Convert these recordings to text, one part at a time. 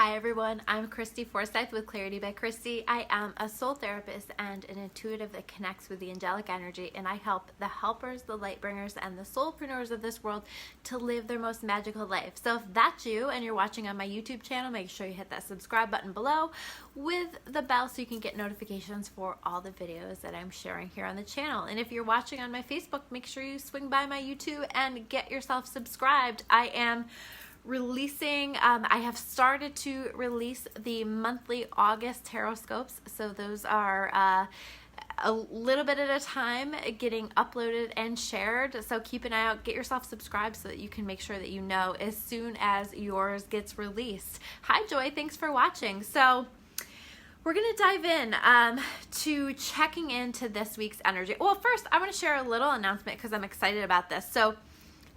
Hi everyone, I'm Christy Forsyth with Clarity by Christy. I am a soul therapist and an intuitive that connects with the angelic energy, and I help the helpers, the light bringers, and the soulpreneurs of this world to live their most magical life. So if that's you and you're watching on my YouTube channel, make sure you hit that subscribe button below with the bell so you can get notifications for all the videos that I'm sharing here on the channel. And if you're watching on my Facebook, make sure you swing by my YouTube and get yourself subscribed. I am releasing, I have started to release the monthly August tarot scopes. So those are a little bit at a time getting uploaded and shared. So keep an eye out, get yourself subscribed so that you can make sure that you know as soon as yours gets released. Hi Joy, thanks for watching. So we're going to dive in to checking into this week's energy. Well, first I want to share a little announcement because I'm excited about this. So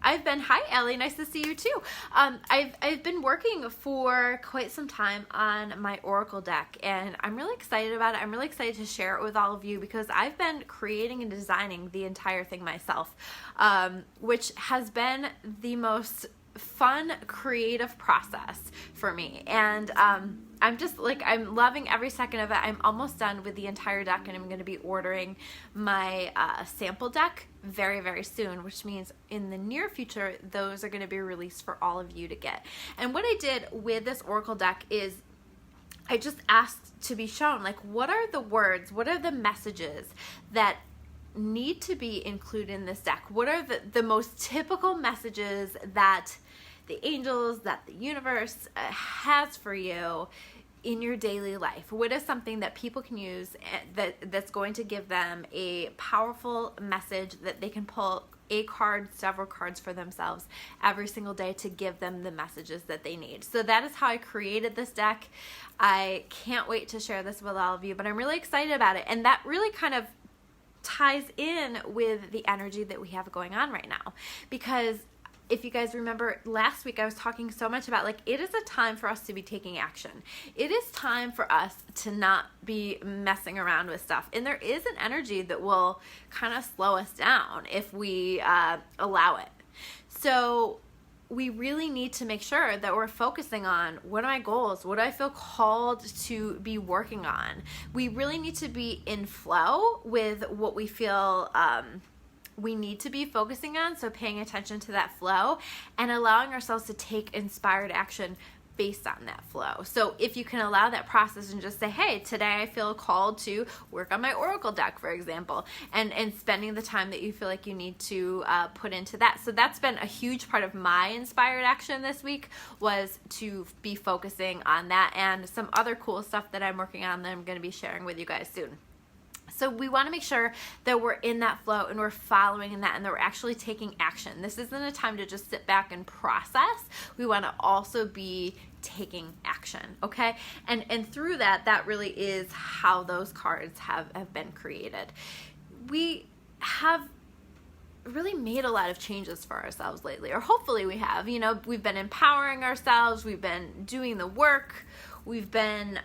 hi Ellie, nice to see you too. I've been working for quite some time on my Oracle deck, and I'm really excited about it. I'm really excited to share it with all of you because I've been creating and designing the entire thing myself, which has been the most fun creative process for me. And I'm just like, I'm loving every second of it. I'm almost done with the entire deck, and I'm going to be ordering my sample deck very, very soon, which means in the near future, those are going to be released for all of you to get. And what I did with this Oracle deck is I just asked to be shown, like, what are the words, what are the messages that need to be included in this deck? What are the most typical messages that the angels, that the universe has for you in your daily life? What is something that people can use that's going to give them a powerful message that they can pull a card, several cards for themselves every single day to give them the messages that they need? So that is how I created this deck. I can't wait to share this with all of you, but I'm really excited about it. And that really kind of ties in with the energy that we have going on right now, because if you guys remember last week, I was talking so much about, like, it is a time for us to be taking action. It is time for us to not be messing around with stuff. And there is an energy that will kind of slow us down if we allow it. So we really need to make sure that we're focusing on, what are my goals? What do I feel called to be working on? We really need to be in flow with what we feel we need to be focusing on. So paying attention to that flow and allowing ourselves to take inspired action based on that flow. So if you can allow that process and just say, hey, today I feel called to work on my Oracle deck, for example, and spending the time that you feel like you need to put into that. So that's been a huge part of my inspired action this week, was to be focusing on that and some other cool stuff that I'm working on that I'm going to be sharing with you guys soon. So we want to make sure that we're in that flow and we're following in that, and that we're actually taking action. This isn't a time to just sit back and process. We want to also be taking action, okay? And through that really is how those cards have been created. We have really made a lot of changes for ourselves lately, or hopefully we have. You know, we've been empowering ourselves, we've been doing the work, we've been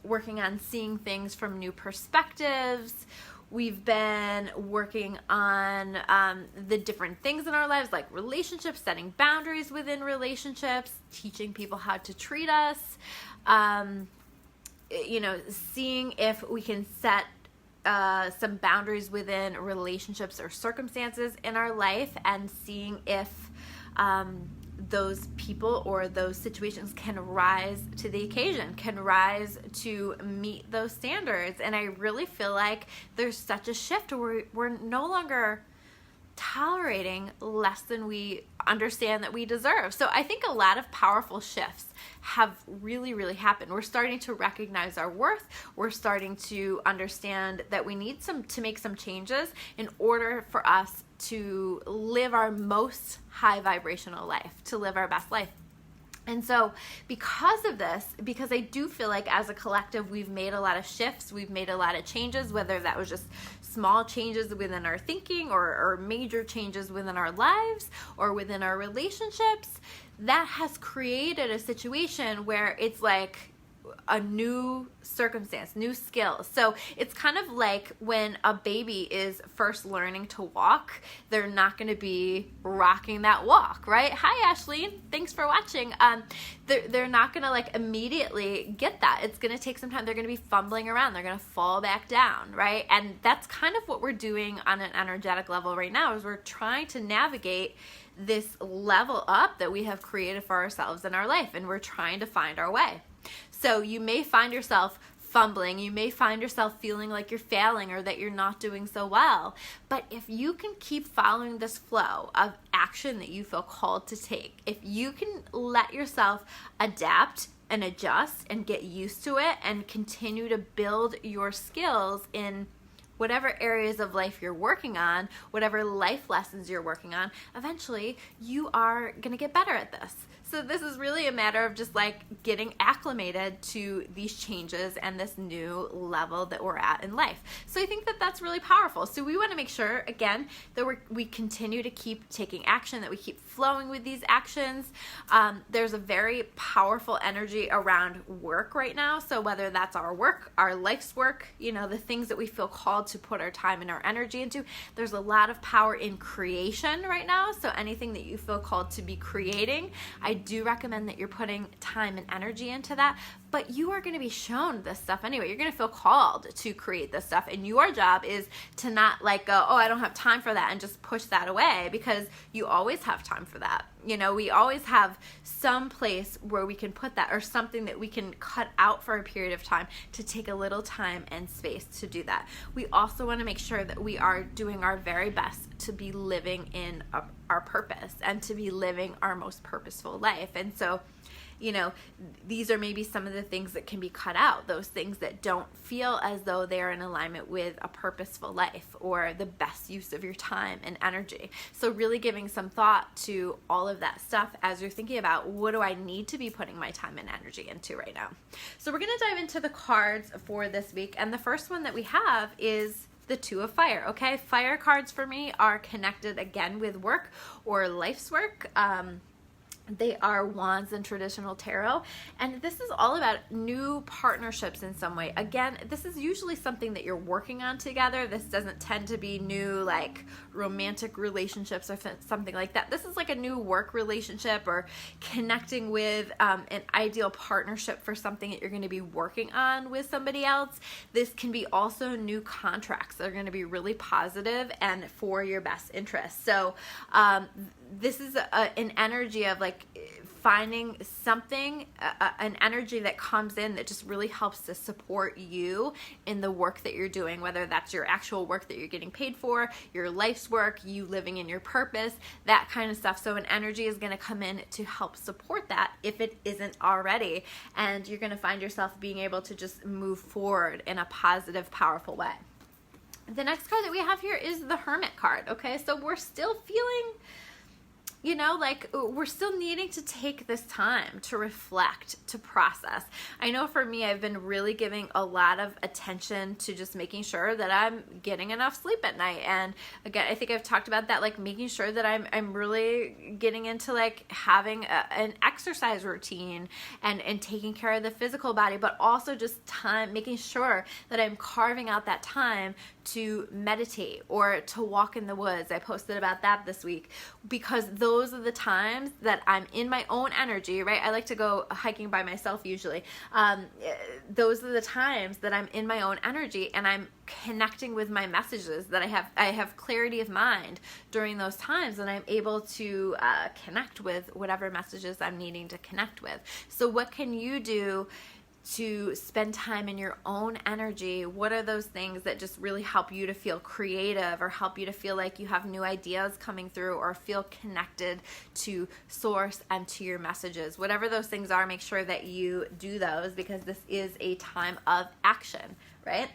working on seeing things from new perspectives. We've been working on the different things in our lives, like relationships, setting boundaries within relationships, teaching people how to treat us, you know, seeing if we can set some boundaries within relationships or circumstances in our life, and seeing if those people or those situations can rise to the occasion, can rise to meet those standards. And I really feel like there's such a shift where we're no longer tolerating less than we understand that we deserve. So I think a lot of powerful shifts have really happened. We're starting to recognize our worth. We're starting to understand that we need to make some changes in order for us to live our most high vibrational life, to live our best life. And so because of this, because I do feel like as a collective, we've made a lot of shifts, we've made a lot of changes, whether that was just small changes within our thinking or major changes within our lives or within our relationships, that has created a situation where it's like a new circumstance, new skills. So it's kind of like when a baby is first learning to walk, they're not going to be rocking that walk, right? Hi, Ashley. Thanks for watching. They're not going to like immediately get that. It's going to take some time. They're going to be fumbling around. They're going to fall back down, right? And that's kind of what we're doing on an energetic level right now, is we're trying to navigate this level up that we have created for ourselves in our life, and we're trying to find our way. So you may find yourself fumbling, you may find yourself feeling like you're failing or that you're not doing so well, but if you can keep following this flow of action that you feel called to take, if you can let yourself adapt and adjust and get used to it and continue to build your skills in whatever areas of life you're working on, whatever life lessons you're working on, eventually you are going to get better at this. So this is really a matter of just like getting acclimated to these changes and this new level that we're at in life. So I think that that's really powerful. So we want to make sure, again, that we continue to keep taking action, that we keep flowing with these actions. There's a very powerful energy around work right now. So whether that's our work, our life's work, you know, the things that we feel called to put our time and our energy into, there's a lot of power in creation right now. So anything that you feel called to be creating, I do recommend that you're putting time and energy into that, but you are going to be shown this stuff anyway. You're going to feel called to create this stuff, and your job is to not like go, oh, I don't have time for that, and just push that away, because you always have time for that. You know, we always have some place where we can put that, or something that we can cut out for a period of time to take a little time and space to do that. We also want to make sure that we are doing our very best to be living in our purpose and to be living our most purposeful life. And so, you know, these are maybe some of the things that can be cut out, those things that don't feel as though they are in alignment with a purposeful life or the best use of your time and energy. So really giving some thought to all of that stuff as you're thinking about, what do I need to be putting my time and energy into right now? So we're going to dive into the cards for this week. And the first one that we have is the Two of Fire. Okay, fire cards for me are connected again with work or life's work. They are wands in traditional tarot, and this is all about new partnerships in some way. Again, this is usually something that you're working on together. This doesn't tend to be new like romantic relationships or something like that. This is like a new work relationship or connecting with an ideal partnership for something that you're going to be working on with somebody else. This can be also new contracts that are going to be really positive and for your best interest. So this is an energy of like finding something, an energy that comes in that just really helps to support you in the work that you're doing, whether that's your actual work that you're getting paid for, your life's work, you living in your purpose, that kind of stuff. So an energy is going to come in to help support that if it isn't already, and you're going to find yourself being able to just move forward in a positive, powerful way. The next card that we have here is the Hermit card. Okay, so we're still feeling, you know, like we're still needing to take this time to reflect, to process. I know for me, I've been really giving a lot of attention to just making sure that I'm getting enough sleep at night. And again, I think I've talked about that, like making sure that I'm really getting into like having an exercise routine and taking care of the physical body, but also just time, making sure that I'm carving out that time to meditate or to walk in the woods. I posted about that this week, because those are the times that I'm in my own energy, right? I like to go hiking by myself usually. Those are the times that I'm in my own energy and I'm connecting with my messages, that I have clarity of mind during those times, and I'm able to connect with whatever messages I'm needing to connect with. So what can you do to spend time in your own energy? What are those things that just really help you to feel creative or help you to feel like you have new ideas coming through or feel connected to source and to your messages? Whatever those things are, make sure that you do those, because this is a time of action, right?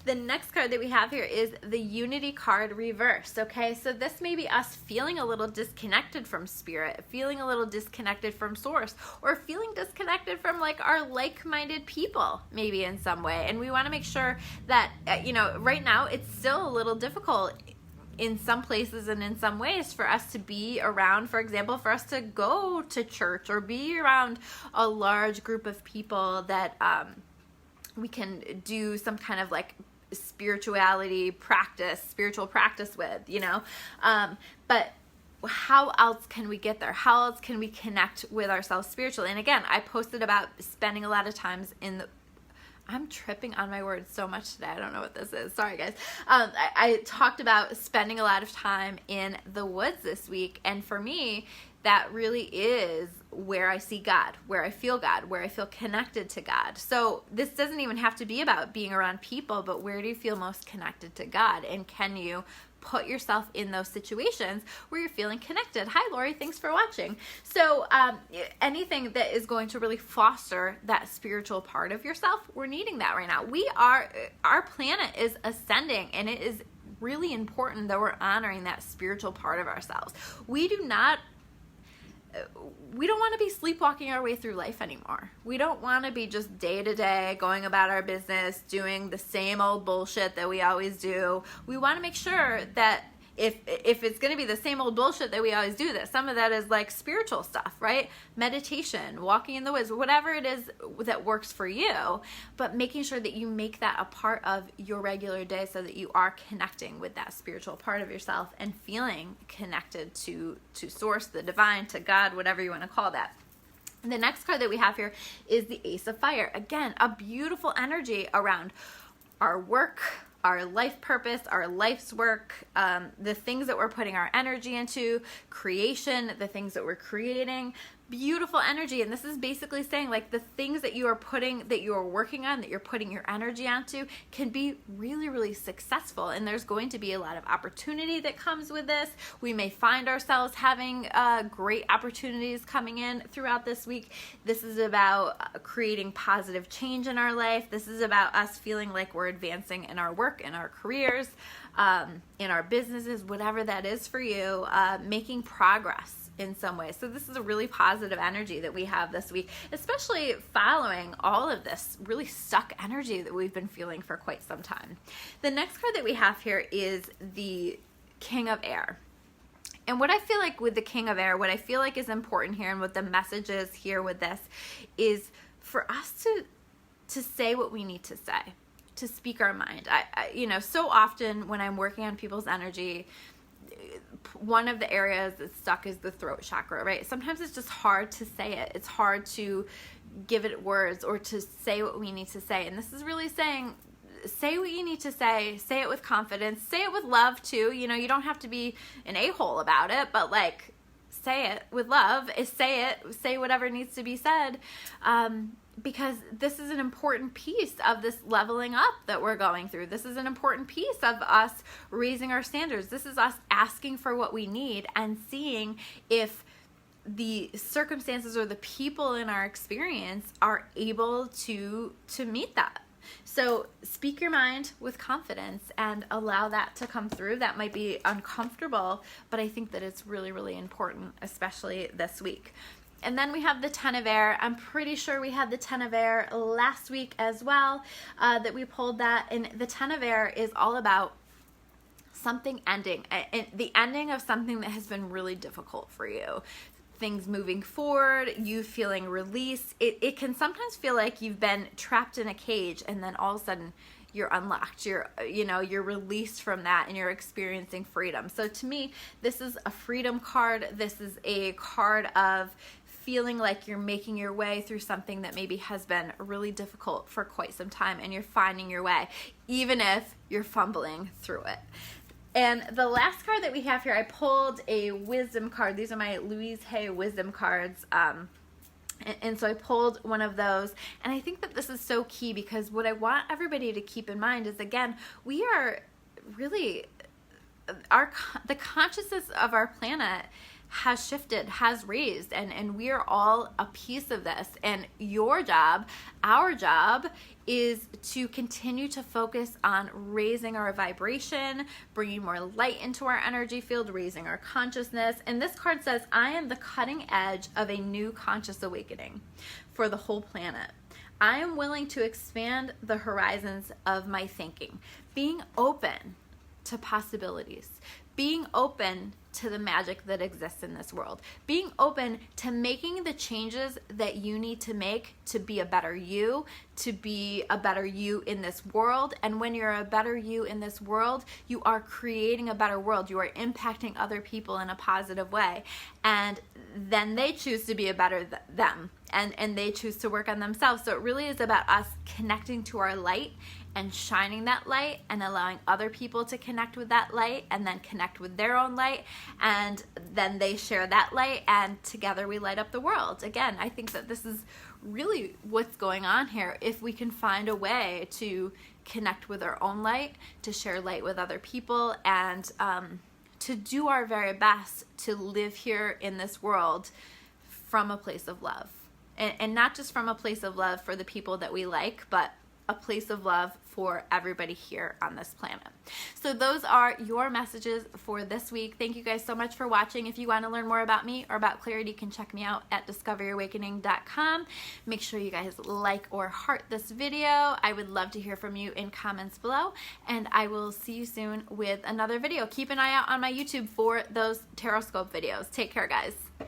The next card that we have here is the Unity card reversed. Okay, so this may be us feeling a little disconnected from spirit, feeling a little disconnected from source, or feeling disconnected from like our like-minded people maybe in some way. And we want to make sure that, you know, right now it's still a little difficult in some places and in some ways for us to be around, for example, for us to go to church or be around a large group of people that we can do some kind of like spiritual practice with, you know. But how else can we get there? How else can we connect with ourselves spiritually? And again, I posted about spending a lot of times in the, I'm tripping on my words so much today. I don't know what this is. Sorry, guys. I talked about spending a lot of time in the woods this week. And for me, that really is where I see God, where I feel God, where I feel connected to God. So this doesn't even have to be about being around people, but where do you feel most connected to God? And can you put yourself in those situations where you're feeling connected? Hi, Lori. Thanks for watching. So anything that is going to really foster that spiritual part of yourself, we're needing that right now. Our planet is ascending, and it is really important that we're honoring that spiritual part of ourselves. We don't want to be sleepwalking our way through life anymore. We don't want to be just day to day going about our business, doing the same old bullshit that we always do. We want to make sure that if it's going to be the same old bullshit that we always do, that some of that is like spiritual stuff, right? Meditation, walking in the woods, whatever it is that works for you, but making sure that you make that a part of your regular day so that you are connecting with that spiritual part of yourself and feeling connected to source, the divine, to God, whatever you want to call that. And the next card that we have here is the Ace of Fire. Again, a beautiful energy around our work, our life purpose, our life's work, the things that we're putting our energy into, creation, the things that we're creating. Beautiful energy. And this is basically saying like the things that you are working on, that you're putting your energy onto, can be really, really successful. And there's going to be a lot of opportunity that comes with this. We may find ourselves having great opportunities coming in throughout this week. This is about creating positive change in our life. This is about us feeling like we're advancing in our work, in our careers, in our businesses, whatever that is for you, making progress in some way. So this is a really positive energy that we have this week, especially following all of this really stuck energy that we've been feeling for quite some time. The next card that we have here is the King of Air. And what I feel like with the King of Air, what I feel like is important here and what the message is here with this is for us to say what we need to say, to speak our mind. I so often when I'm working on people's energy, one of the areas that's stuck is the throat chakra, right? Sometimes it's just hard to say it. It's hard to give it words or to say what we need to say. And this is really saying, say what you need to say it with confidence, say it with love too. You know, you don't have to be an a-hole about it, but like say it with love, say whatever needs to be said. Because this is an important piece of this leveling up that we're going through. This is an important piece of us raising our standards. This is us asking for what we need and seeing if the circumstances or the people in our experience are able to meet that. So speak your mind with confidence and allow that to come through. That might be uncomfortable, but I think that it's really, really important, especially this week. And then we have the Ten of Air. I'm pretty sure we had the Ten of Air last week as well, that we pulled that. And the Ten of Air is all about something ending, the ending of something that has been really difficult for you. Things moving forward, you feeling release. It can sometimes feel like you've been trapped in a cage and then all of a sudden you're unlocked, you're released from that and you're experiencing freedom. So to me, this is a freedom card. This is a card of feeling like you're making your way through something that maybe has been really difficult for quite some time and you're finding your way, even if you're fumbling through it. And the last card that we have here, I pulled a wisdom card. These are my Louise Hay wisdom cards. And so I pulled one of those, and I think that this is so key because what I want everybody to keep in mind is, again, we are really, the consciousness of our planet has shifted, has raised, and we are all a piece of this. And your job, our job, is to continue to focus on raising our vibration, bringing more light into our energy field, raising our consciousness. And this card says, I am the cutting edge of a new conscious awakening for the whole planet. I am willing to expand the horizons of my thinking, being open to possibilities, being open to the magic that exists in this world, being open to making the changes that you need to make to be a better you, to be a better you in this world. And when you're a better you in this world, you are creating a better world. You are impacting other people in a positive way. And then they choose to be a better them, and they choose to work on themselves. So it really is about us connecting to our light and shining that light and allowing other people to connect with that light and then connect with their own light, and then they share that light, and together we light up the world. Again, I think that this is really what's going on here. If we can find a way to connect with our own light, to share light with other people, and to do our very best to live here in this world from a place of love. And not just from a place of love for the people that we like, but a place of love for everybody here on this planet. So those are your messages for this week. Thank you guys so much for watching. If you want to learn more about me or about clarity, you can check me out at discoveryourawakening.com. Make sure you guys like or heart this video. I would love to hear from you in comments below, and I will see you soon with another video. Keep an eye out on my YouTube for those Tarot Scope videos. Take care, guys.